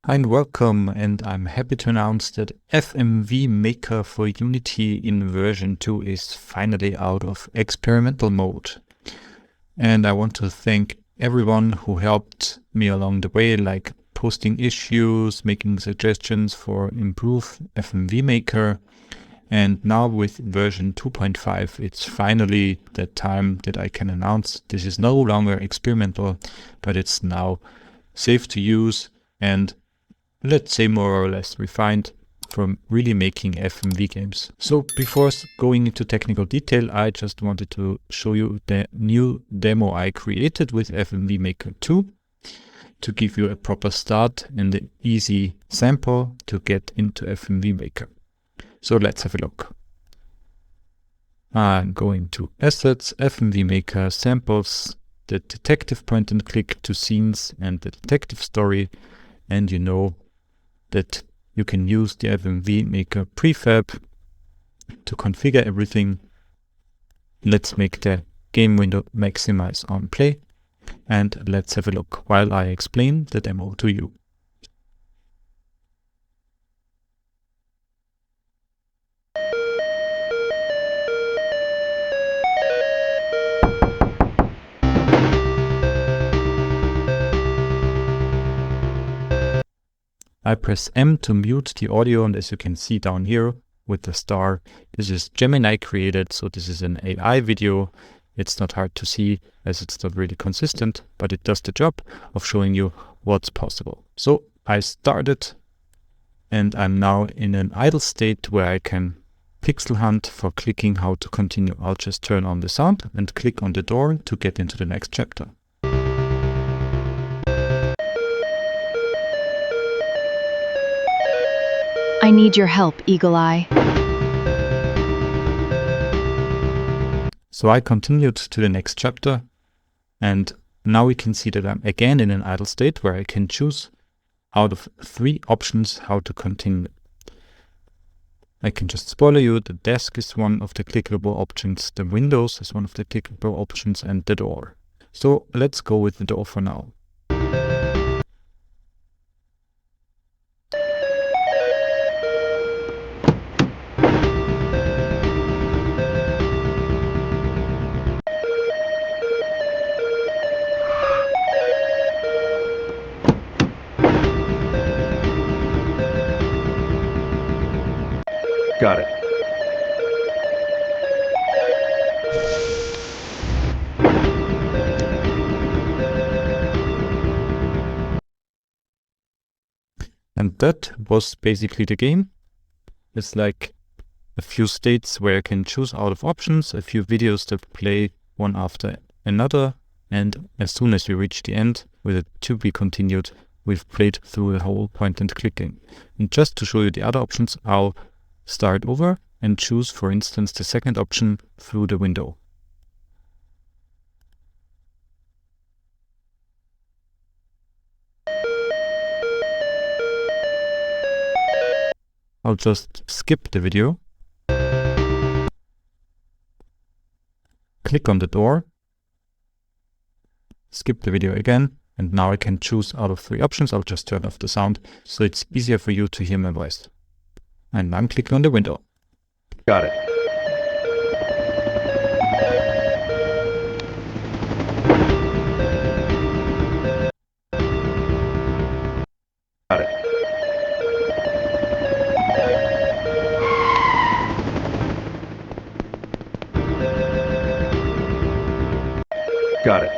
Hi and welcome, and I'm happy to announce that FMVMaker for Unity in version 2 is finally out of experimental mode. And I want to thank everyone who helped me along the way, like posting issues, making suggestions for improve FMVMaker. And now with version 2.5, it's finally that time that I can announce this is no longer experimental, but it's now safe to use and, let's say, more or less refined for really making FMV games. So before going into technical detail, I just wanted to show you the new demo I created with FMVMaker 2 to give you a proper start and an easy sample to get into FMVMaker. So let's have a look. I'm going to Assets, FMVMaker, Samples, the detective point and click to scenes and the detective story, and you know that you can use the FMVMaker prefab to configure everything. Let's make the game window maximize on play, and let's have a look while I explain the demo to you. I press M to mute the audio, and as you can see down here with the star, this is Gemini created, so this is an AI video. It's not hard to see as it's not really consistent, but it does the job of showing you what's possible. So I started and I'm now in an idle state where I can pixel hunt for clicking how to continue. I'll just turn on the sound and click on the door to get into the next chapter. I need your help, Eagle Eye. So I continued to the next chapter, and now we can see that I'm again in an idle state where I can choose out of 3 options how to continue. I can just spoiler you, the desk is one of the clickable options, the windows is one of the clickable options, and the door. So let's go with the door for now. Got it. And that was basically the game. It's like a few states where I can choose out of options, a few videos that play one after another, and as soon as we reach the end with a to be continued, we've played through the whole point and clicking. And just to show you the other options, I'll start over and choose, for instance, the second option through the window. I'll just skip the video, click on the door, skip the video again, and now I can choose out of 3 options. I'll just turn off the sound so it's easier for you to hear my voice. And I'm clicking on the window. Got it. Got it. Got it.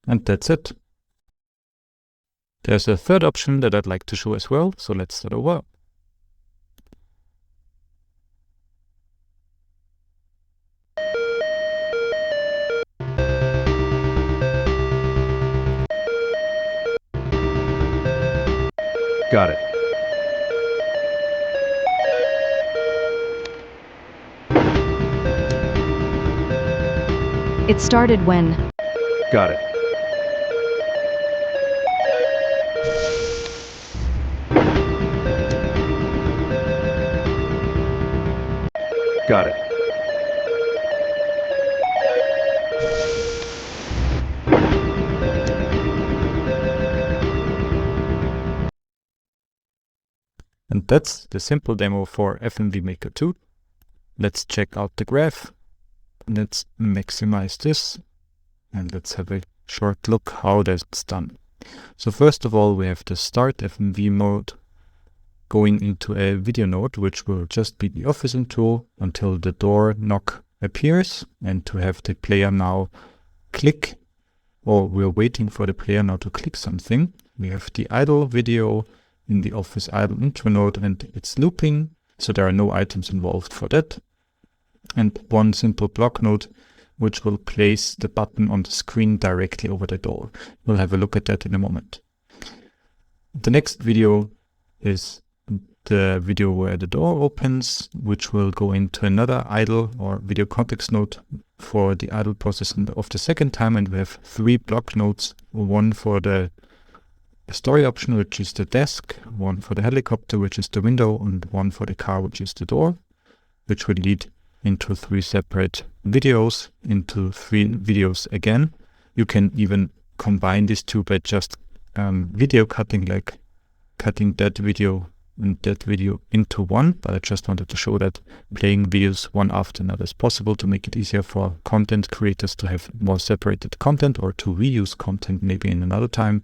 And that's it. There's a third option that I'd like to show as well, so let's start over. Got it. It started when. Got it. Got it. And that's the simple demo for FMVMaker 2. Let's check out the graph. Let's maximize this and let's have a short look how that's done. So first of all, we have the start FMV mode going into a video node, which will just be the officing tool until the door knock appears, and to have the player now click, or we're waiting for the player now to click something. We have the idle video in the office idle intro node, and it's looping, so there are no items involved for that. And one simple block node which will place the button on the screen directly over the door. We'll have a look at that in a moment. The next video is the video where the door opens, which will go into another idle or video context node for the idle process of the second time, and we have 3 block nodes, one for the story option, which is the desk, one for the helicopter, which is the window, and one for the car, which is the door, which will lead into 3 separate videos, into 3 videos again. You can even combine these 2 by just video cutting, like cutting that video and that video into one, but I just wanted to show that playing videos one after another is possible to make it easier for content creators to have more separated content or to reuse content maybe in another time.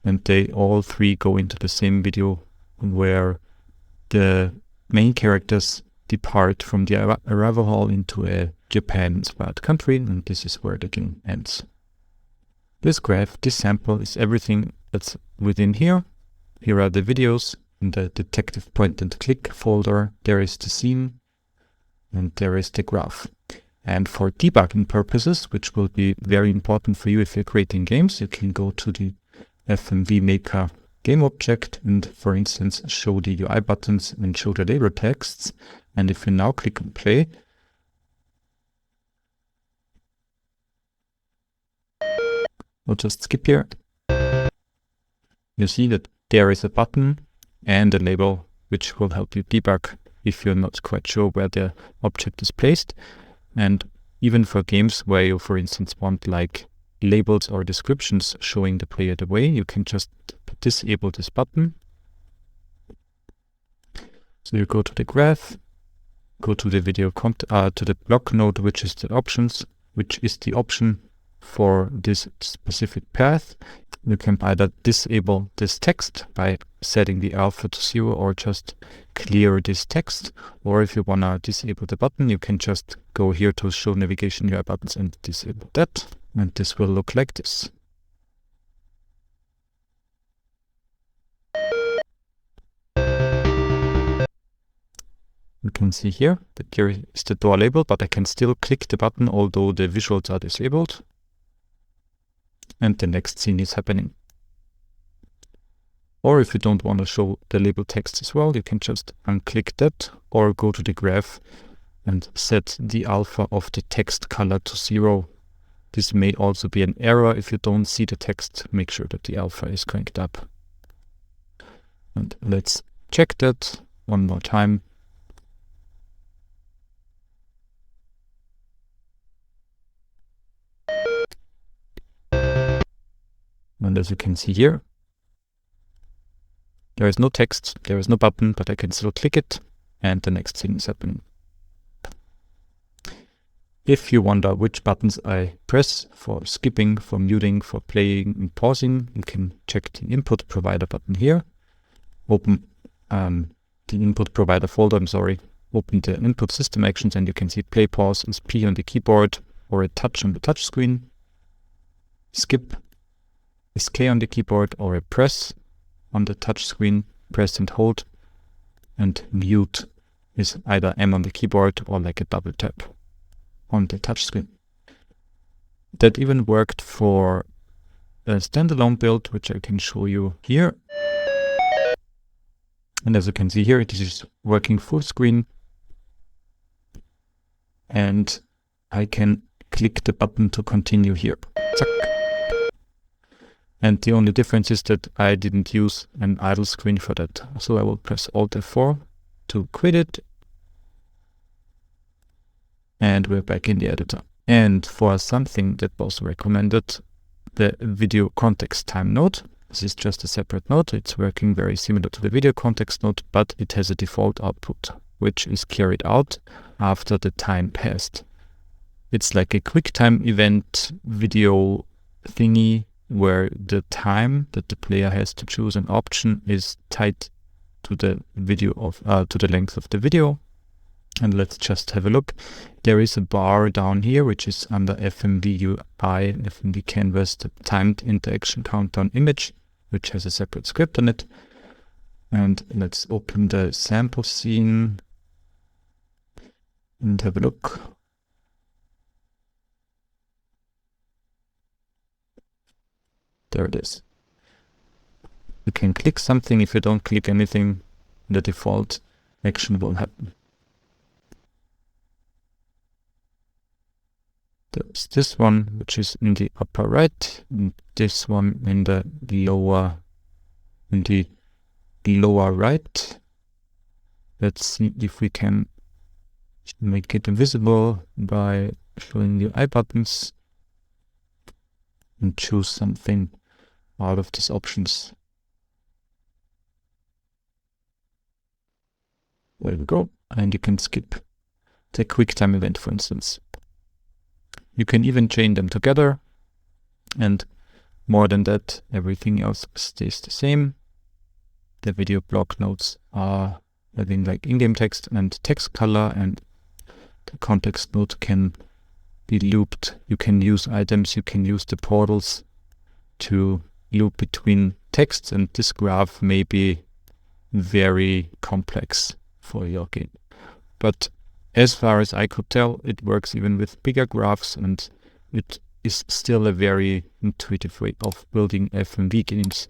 And they all 3 go into the same video where the main characters depart from the arrival hall into a Japan-inspired country, and this is where the game ends. This graph, this sample, is everything that's within here. Here are the videos in the detective point and click folder. There is the scene, and there is the graph. And for debugging purposes, which will be very important for you if you're creating games, you can go to the FMVMaker game object and, for instance, show the UI buttons and show the label texts. And if you now click on play, we'll just skip here. You see that there is a button and a label, which will help you debug if you're not quite sure where the object is placed. And even for games where you, for instance, want like labels or descriptions showing the player the way, you can just disable this button. So you go to the graph, go to the video to the block node, which is the options, which is the option for this specific path. You can either disable this text by setting the alpha to 0 or just clear this text. Or if you want to disable the button, you can just go here to show navigation UI buttons and disable that. And this will look like this. You can see here that there is the door label, but I can still click the button although the visuals are disabled. And the next scene is happening. Or if you don't want to show the label text as well, you can just unclick that or go to the graph and set the alpha of the text color to 0. This may also be an error if you don't see the text. Make sure that the alpha is cranked up. And let's check that one more time. And as you can see here, there is no text, there is no button, but I can still click it and the next thing is happening. If you wonder which buttons I press for skipping, for muting, for playing and pausing, you can check the input provider button here. Open the input provider folder, open the input system actions, and you can see play, pause is P on the keyboard or a touch on the touch screen. Skip is K on the keyboard or a press on the touch screen, press and hold. And mute is either M on the keyboard or like a double tap on the touch screen. That even worked for a standalone build, which I can show you here. And as you can see here, this is working full screen. And I can click the button to continue here. Zack. And the only difference is that I didn't use an idle screen for that. So I will press Alt F4 to quit it. And we're back in the editor. And for something that was recommended, the video context time node. This is just a separate node. It's working very similar to the video context node, but it has a default output, which is carried out after the time passed. It's like a QuickTime event video thingy where the time that the player has to choose an option is tied to the to the length of the video. And let's just have a look. There is a bar down here, which is under FMV UI, FMV canvas, the timed interaction countdown image, which has a separate script on it. And let's open the sample scene and have a look. There it is. You can click something. If you don't click anything, the default action will happen. There's this one, which is in the upper right, and this one in the lower right. Let's see if we can make it invisible by showing the eye buttons and choose something out of these options. There we go. And you can skip the QuickTime event, for instance. You can even chain them together, and more than that, everything else stays the same. The video block nodes are having like in-game text and text color, and the context node can be looped. You can use items, you can use the portals to loop between texts, and this graph may be very complex for your game. But as far as I could tell, it works even with bigger graphs, and it is still a very intuitive way of building FMV games.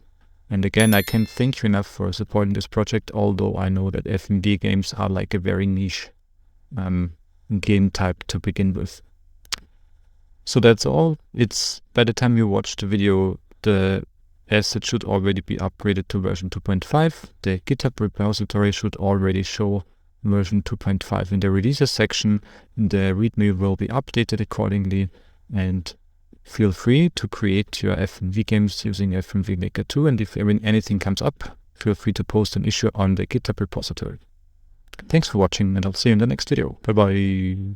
And again, I can't thank you enough for supporting this project, although I know that FMV games are like a very niche game type to begin with. So that's all. It's by the time you watch the video, the asset should already be upgraded to version 2.5. The GitHub repository should already show version 2.5 in the releases section. The README will be updated accordingly, and feel free to create your FMV games using FMVMaker 2, and if anything comes up, feel free to post an issue on the GitHub repository. Thanks for watching, and I'll see you in the next video. Bye bye.